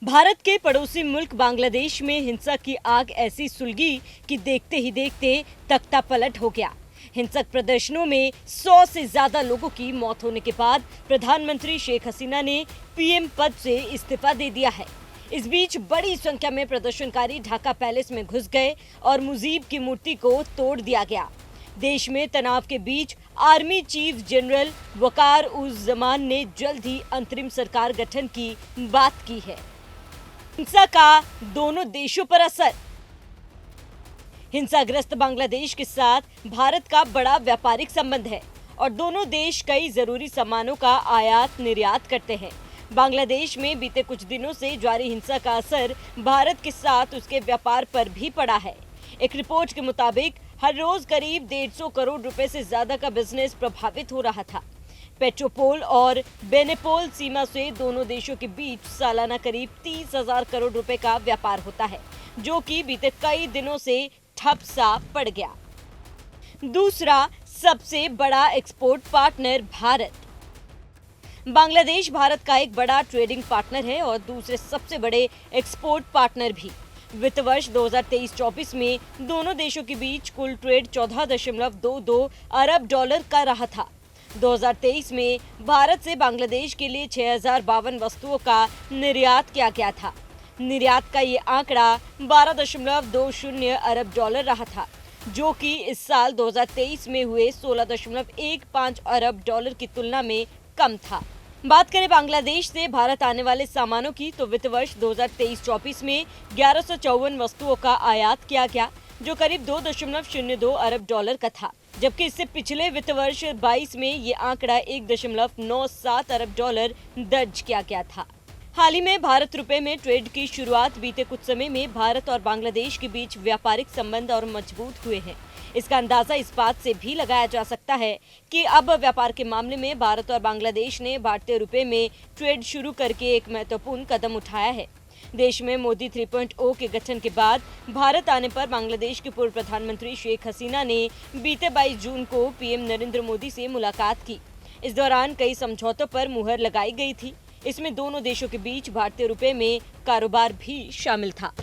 भारत के पड़ोसी मुल्क बांग्लादेश में हिंसा की आग ऐसी सुलगी कि देखते ही देखते तख्ता पलट हो गया। हिंसक प्रदर्शनों में 100 से ज्यादा लोगों की मौत होने के बाद प्रधानमंत्री शेख हसीना ने पीएम पद से इस्तीफा दे दिया है। इस बीच बड़ी संख्या में प्रदर्शनकारी ढाका पैलेस में घुस गए और मुजीब की मूर्ति को तोड़ दिया गया। देश में तनाव के बीच आर्मी चीफ जनरल वकार उज जमान ने जल्द ही अंतरिम सरकार गठन की बात की है। हिंसा का दोनों देशों पर असर। हिंसाग्रस्त बांग्लादेश के साथ भारत का बड़ा व्यापारिक संबंध है और दोनों देश कई जरूरी सामानों का आयात निर्यात करते हैं। बांग्लादेश में बीते कुछ दिनों से जारी हिंसा का असर भारत के साथ उसके व्यापार पर भी पड़ा है। एक रिपोर्ट के मुताबिक हर रोज करीब 150 करोड़ रुपए से ज्यादा का बिजनेस प्रभावित हो रहा था। पेट्रोपोल और बेनेपोल सीमा से दोनों देशों के बीच सालाना करीब 30,000 करोड़ रुपए का व्यापार होता है, जो कि बीते कई दिनों से ठप सा पड़ गया। दूसरा सबसे बड़ा एक्सपोर्ट पार्टनर भारत। बांग्लादेश भारत का एक बड़ा ट्रेडिंग पार्टनर है और दूसरे सबसे बड़े एक्सपोर्ट पार्टनर भी। वित्त वर्ष 2023-24 में दोनों देशों के बीच कुल ट्रेड 14.22 अरब डॉलर का रहा था। 2023 में भारत से बांग्लादेश के लिए 6,052 वस्तुओं का निर्यात किया गया था। निर्यात का ये आंकड़ा 12.20 अरब डॉलर रहा था, जो कि इस साल 2023 में हुए 16.15 अरब डॉलर की तुलना में कम था। बात करें बांग्लादेश से भारत आने वाले सामानों की, तो वित्त वर्ष 2023-24 में 1154 वस्तुओं का आयात किया गया, जो करीब 2.02 अरब डॉलर का था, जबकि इससे पिछले वित्त वर्ष 22 में ये आंकड़ा 1.97 अरब डॉलर दर्ज किया गया था। हाल ही में भारत रुपए में ट्रेड की शुरुआत बीते कुछ समय में भारत और बांग्लादेश के बीच व्यापारिक संबंध और मजबूत हुए हैं। इसका अंदाजा इस बात से भी लगाया जा सकता है कि अब व्यापार के मामले में भारत और बांग्लादेश ने भारतीय रुपए में ट्रेड शुरू करके एक महत्वपूर्ण कदम उठाया है। देश में मोदी 3.0 के गठन के बाद भारत आने पर बांग्लादेश के पूर्व प्रधानमंत्री शेख हसीना ने बीते 22 जून को पीएम नरेंद्र मोदी से मुलाकात की। इस दौरान कई समझौतों पर मुहर लगाई गई थी। इसमें दोनों देशों के बीच भारतीय रुपए में कारोबार भी शामिल था।